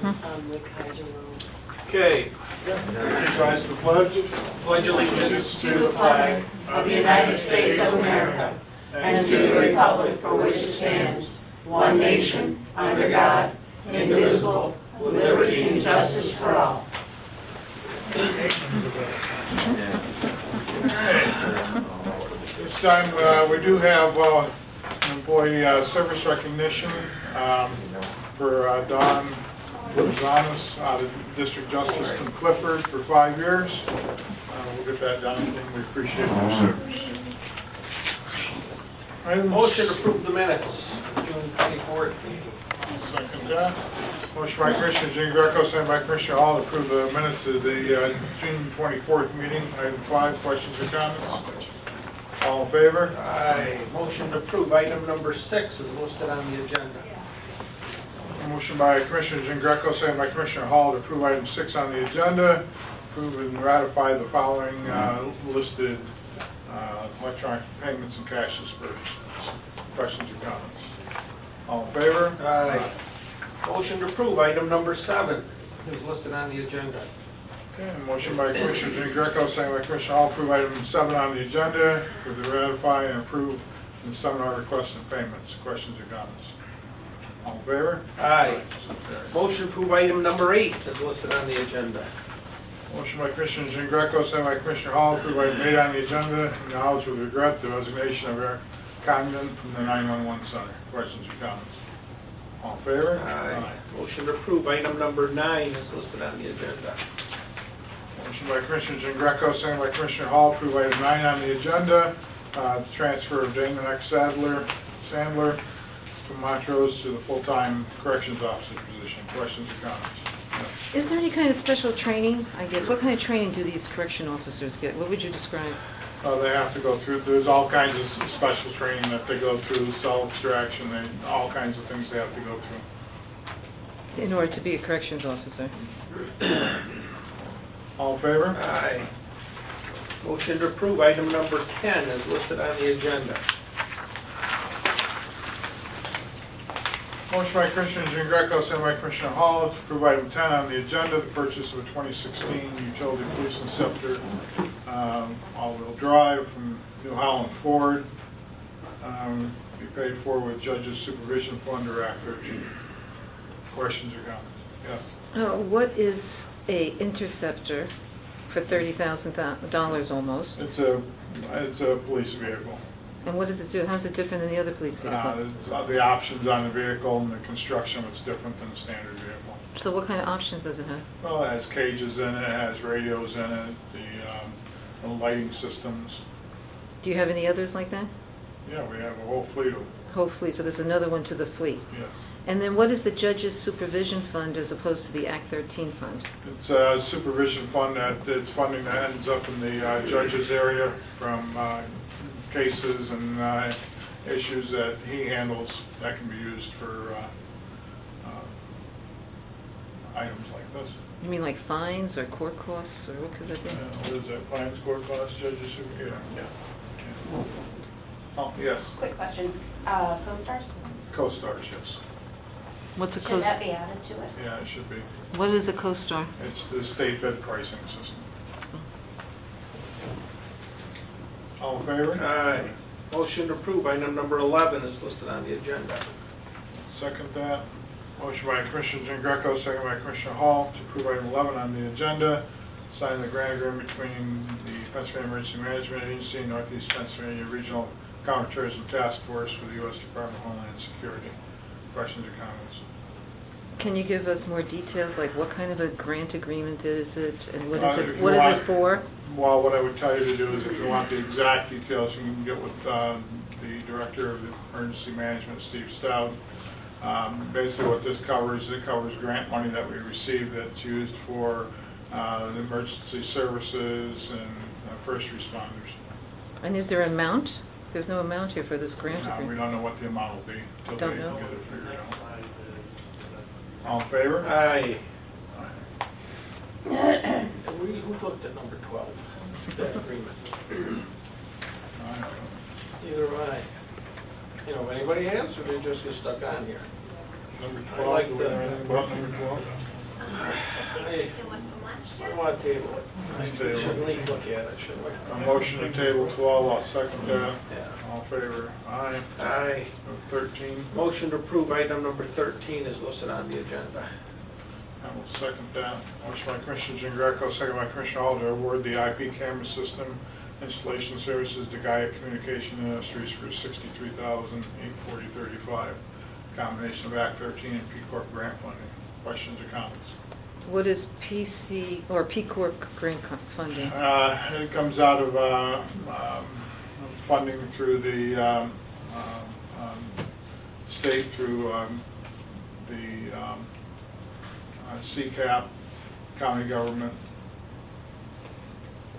the Kaiser Road. Okay. Rise to the pledge. Pledge allegiance To the flag of the United States of America and to the republic for which it stands, one nation, under God, indivisible, with liberty and justice for all. This time we do have employee service recognition for Don Gonzalez out of District Justice from Clifford for 5 years. We'll get that done, and we appreciate your service. Motion to approve the minutes, June 24th. Second that. Motion by Commissioner Jean Greco, second by Commissioner Hall to approve the minutes of the June 24th meeting. Item 5, questions or comments? All in favor? Aye. Motion to approve item number 6 is listed on the agenda. Motion by Commissioner Jean Greco, second by Commissioner Hall to approve item 6 on the agenda. Approve and ratify the following listed electronic payments and cash disbursements. Questions or comments? All in favor? Aye. Motion to approve item number 7 is listed on the agenda. Okay, motion by Commissioner Jean Greco, second by Commissioner Hall, approve item 7 on the agenda for the ratify and approve the seminar requests and payments. Questions or comments? All in favor? Aye. Motion to approve item number 8 is listed on the agenda. Motion by Commissioner Jean Greco, second by Commissioner Hall, approve item 8 on the agenda. Acknowledge with regret the resignation of Eric Condon from the 911 Center. Questions or comments? All in favor? Aye. Motion to approve item number 9 is listed on the agenda. Motion by Commissioner Jean Greco, second by Commissioner Hall, approve item 9 on the agenda. Transfer of Damon X. Sandler from Montrose to the full-time corrections officer position. Questions or comments? Is there any kind of special training, I guess? What kind of training do these correction officers get? What would you describe? They have to go through, there's all kinds of special training that they go through, cell extraction, all kinds of things they have to go through. In order to be a corrections officer? All in favor? Aye. Motion to approve item number 10 is listed on the agenda. Motion by Commissioner Jean Greco, second by Commissioner Hall, to approve item 10 on the agenda, the purchase of a 2016 utility police inceptor, all-wheel drive from New Holland Ford, be paid for with Judge's Supervision Fund or Act 13. Questions or comments? Yes. What is a interceptor for $30,000 almost? It's a police vehicle. And what does it do? How's it different than the other police vehicles? The options on the vehicle and the construction, it's different than the standard vehicle. So what kind of options does it have? Well, it has cages in it, it has radios in it, the lighting systems. Do you have any others like that? Yeah, we have a whole fleet of them. Whole fleet, so there's another one to the fleet. Yes. And then what is the Judge's Supervision Fund as opposed to the Act 13 fund? It's a supervision fund it's funding that ends up in the judge's area from cases and issues that he handles that can be used for items like this. You mean like fines or court costs, or what could that be? What is that, fines, court costs, judges, supervision? Yeah. Oh, yes, Quick question, co-stars? co-stars, yes. What's a Should that co-star? be added to it? Yeah, it should be. What is a co-star? It's the state bid pricing system. All in favor? Aye. Motion to approve item number 11 is listed on the agenda. Second that. Motion by Commissioner Jean Greco, second by Commissioner Hall to approve item 11 on the agenda. Sign the grant agreement between the Pennsylvania Emergency Management Agency and Northeast Pennsylvania Regional Counterterrorism Task Force for the U.S. Department of Homeland Security. Questions or comments? Can you give us more details, like what kind of a grant agreement is it, and what is If it, you what is want- it for? Well, what I would tell you to do is if you want the exact details, you can get with the Director of the Emergency Management, Steve Stout. Basically what this covers, it covers grant money that we receive that's used for the emergency services and first responders. And is there an amount? There's no amount here for this grant We agreement. don't know what the amount will be until Don't they know. get it figured out. All in favor? Aye. Who looked at number 12, that agreement? I don't know. Either way. You know, if anybody has, or they just get stuck on here? Number I 12, like do we have that. anything about number 12? I want to table it. Let's table it. Shouldn't leave, look at it, shouldn't we? A motion to table 12, I'll second that. Yeah. All in favor? Aye. Aye. Number 13, Motion to approve item number 13 is listed on the agenda. I will second that. Motion by Commissioner Jean Greco, second by Commissioner Hall to award the IP camera system installation services to Gaia Communication Industries for $63,840.35. Combination of Act 13 and P Corp grant funding. Questions or comments? What is PC or P Corp grant funding? It comes out of funding through the state, through the CCAP, county government.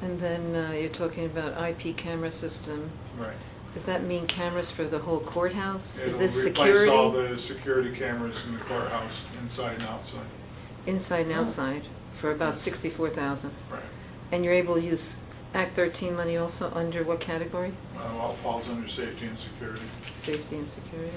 And then you're talking about IP camera system. Right. Does that mean cameras for the whole courthouse? Is It'll this replace all security? the security cameras in the courthouse, inside and outside. Inside and outside, for about 64,000. Right. And you're able to use Act 13 money also under what category? All falls under safety and security. Safety and security?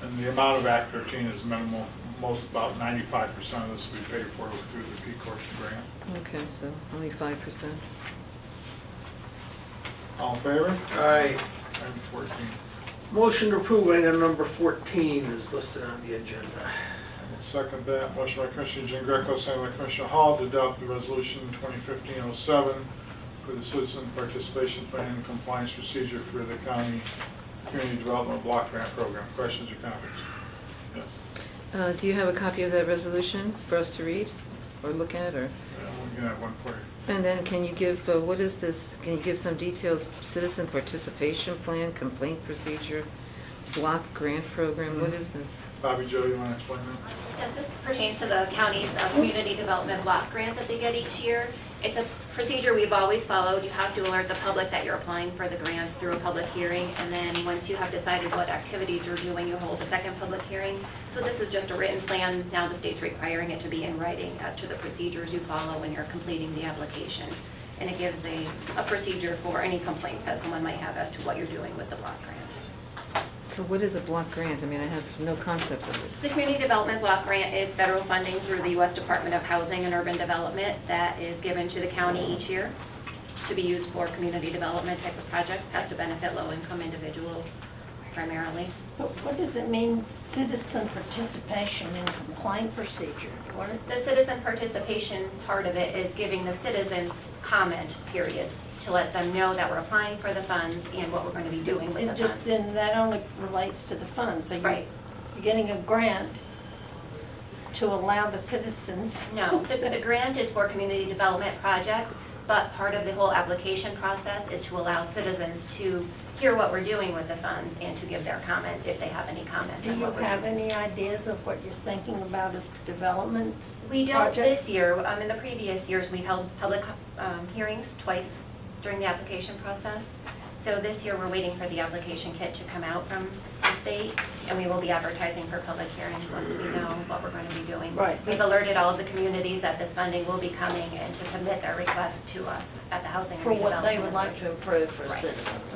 And the amount of Act 13 is minimal. About 95% of this will be paid for through the P Corp grant. Okay, so only 5%. All in favor? Aye. Item 14. Motion to approve item number 14 is listed on the agenda. Second that. Motion by Commissioner Jean Greco, second by Commissioner Hall to adopt the resolution 2015-07 for the citizen participation plan and compliance procedure for the county community development block grant program. Questions or comments? Yes. Do you have a copy of that resolution for us to read or look at, or? We can have one for you. And then can you give, what is this, can you give some details, citizen participation plan, complaint procedure, block grant program, what is this? Bobby Joe, you want to explain that? Yes, this pertains to the county's community development block grant that they get each year. It's a procedure we've always followed. You have to alert the public that you're applying for the grants through a public hearing, and then once you have decided what activities you're doing, you hold a second public hearing. So this is just a written plan. Now the state's requiring it to be in writing as to the procedures you follow when you're completing the application. And it gives a procedure for any complaints that someone might have as to what you're doing with the block grant. So what is a block grant? I mean, I have no concept of it. The Community Development Block Grant is federal funding through the U.S. Department of Housing and Urban Development that is given to the county each year to be used for community development type of projects. Has to benefit low-income individuals primarily. But what does it mean, citizen participation in complaint procedure? The citizen participation part of it is giving the citizens comment periods to let them know that we're applying for the funds and what we're going to be doing with the It just, funds. then that only relates to the funds, so Right. you're getting a grant to allow the citizens. No, the grant is for community development projects, but part of the whole application process is to allow citizens to hear what we're doing with the funds and to give their comments if they have any comments. Do on you what we're have doing. any ideas of what you're thinking about as development We don't project? this year. In the previous years, we held public hearings twice during the application process. So this year, we're waiting for the application kit to come out from the state, and we will be advertising for public hearings once we know what we're going to be doing. Right. We've alerted all of the communities that this funding will be coming and to submit their request to us at the Housing and For what they would Redevelopment like to improve for Right. citizens.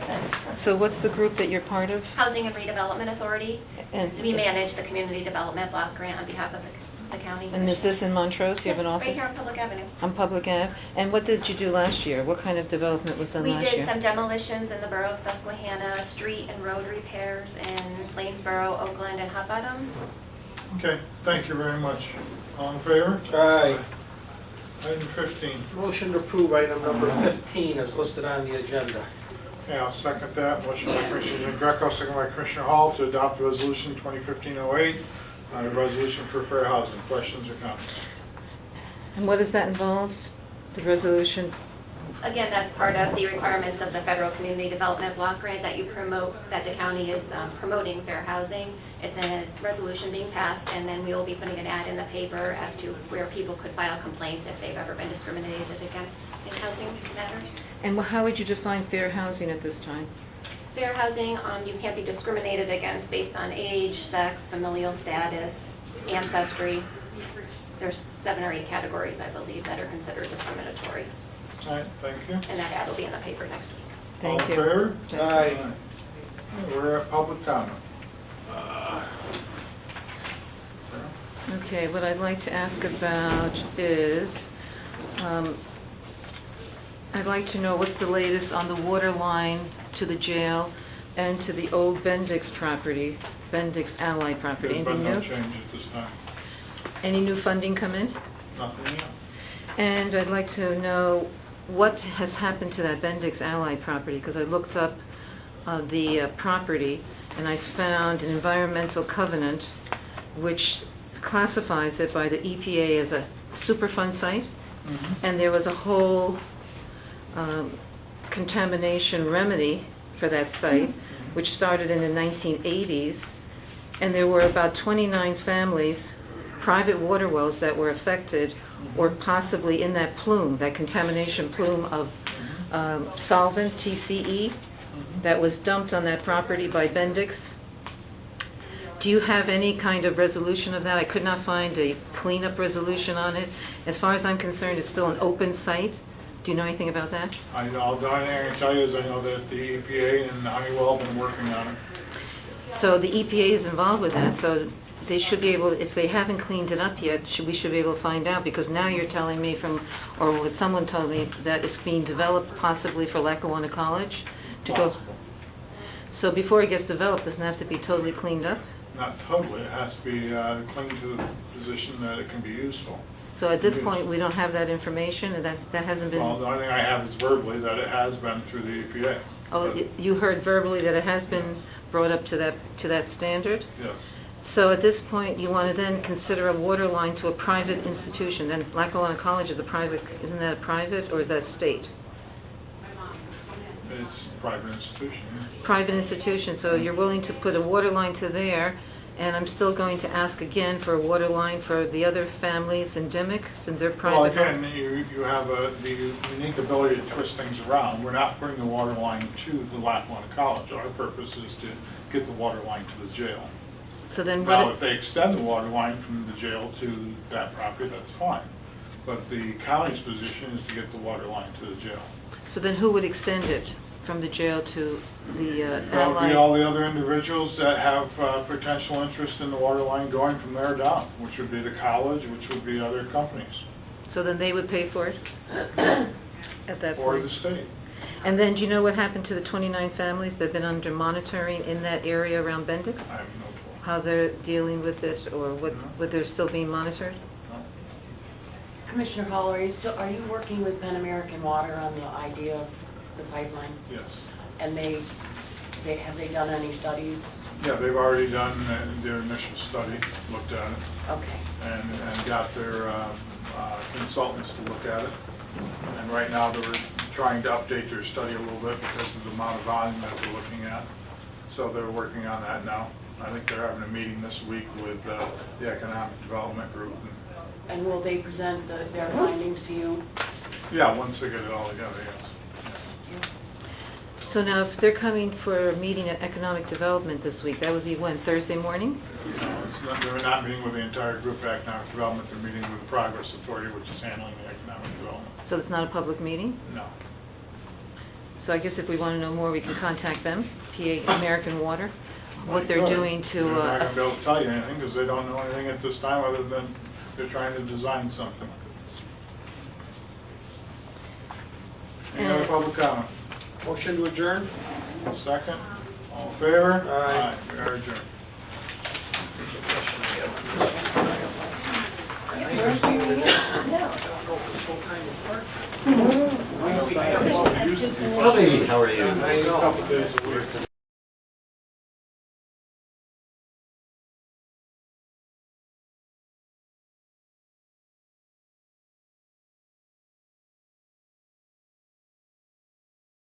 That's- So what's the group that you're part of? Housing and Redevelopment Authority. And We manage the Community Development Block Grant on behalf of the county. And is this in Montrose? You have an Yes, office? Right here on Public Avenue. On Public Ave? And what did you do last year? What kind of development was done We last year? did some demolitions in the borough of Susquehanna, street and road repairs in Lanesboro, Oakland, and Hot Bottom. Okay, thank you very much. All in favor? Aye. Item 15. Motion to approve item number 15 is listed on the agenda. Okay, I'll second that. Motion by Commissioner Jean Greco, second by Commissioner Hall to adopt resolution 2015-08, a resolution for fair housing. Questions or comments? And what does that involve? The resolution? Again, that's part of the requirements of the Federal Community Development Block Grant that you promote, that the county is promoting fair housing. It's a resolution being passed, and then we will be putting an ad in the paper as to where people could file complaints if they've ever been discriminated against in housing matters. And how would you define fair housing at this time? Fair housing, you can't be discriminated against based on age, sex, familial status, ancestry. There's 7 or 8 categories, I believe, that are considered discriminatory. All right, thank you. And that ad will be in the paper next week. Thank you. All in favor? Aye. We're at public comment. Okay, what I'd like to ask about is, I'd like to know what's the latest on the water line to the jail and to the old Bendix property, Bendix Ally property. There's been Anything no new? change at this time. Any new funding come in? Nothing yet. And I'd like to know what has happened to that Bendix Ally property, because I looked up the property and I found an environmental covenant which classifies it by the EPA as a Superfund site. And there was a whole contamination remedy for that site, which started in the 1980s. And there were about 29 families, private water wells that were affected or possibly in that plume, that contamination plume of solvent, TCE, that was dumped on that property by Bendix. Do you have any kind of resolution of that? I could not find a cleanup resolution on it. As far as I'm concerned, it's still an open site. Do you know anything about that? I know, the only thing I can tell you is I know that the EPA and Honeywell have been working on it. So the EPA is involved with that, so they should be able, if they haven't cleaned it up yet, we should be able to find out, because now you're telling me from, or what someone told me, that it's being developed possibly for Lackawanna College to go. Possible. So before it gets developed, doesn't it have to be totally cleaned up? Not totally, it has to be cleaned to the position that it can be useful. So at this point, we don't have that information, and that hasn't Well, been, the only thing I have is verbally that it has been through the EPA. oh, But, you heard verbally that it has been brought up to that standard? yes, So at this point, you want to then consider a water line to a private institution, then Lackawanna College is a private, isn't that a private, or is that state? it's a private institution. Private institution, so you're willing to put a water line to there, and I'm still going to ask again for a water line for the other families in Dimick, since they're Well, private. again, you have the unique ability to twist things around. We're not putting the water line to the Lackawanna College. Our purpose is to get the water line to the jail. So then Now, what, if they extend the water line from the jail to that property, that's fine. But the county's position is to get the water line to the jail. so then who would extend it from the jail to the That would be Allied? all the other individuals that have potential interest in the water line going from there down, which would be the college, which would be other companies, So then they would pay for it at that or point? the state. And then, do you know what happened to the 29 families that have been under monitoring in that area around Bendix? I have no clue. How they're dealing with it, or what, No. whether they're still being monitored? No. Commissioner Hall, are you working with Pan American Water on the idea of the pipeline? Yes. And have they done any studies? Yeah, they've already done their initial study, looked at it, Okay. and got their consultants to look at it. And right now, they're trying to update their study a little bit because of the amount of volume that they're looking at. So they're working on that now. I think they're having a meeting this week with the Economic Development Group. And will they present their findings to you? Yeah, once they get it all together, yes. So now, if they're coming for a meeting at Economic Development this week, that would be when, Thursday morning? They're not meeting with the entire group of Economic Development, they're meeting with the Progress Authority, which is handling the economic development. So it's not a public meeting? No. So I guess if we want to know more, we can contact them, PA American Water, what they're Good. doing to... They're not going to be able to tell you anything because they don't know anything at this time other than they're trying to design something. Any other public comment? Motion to adjourn? Second? All in favor? Aye. We are adjourned. Yeah. How are you? A couple days a week.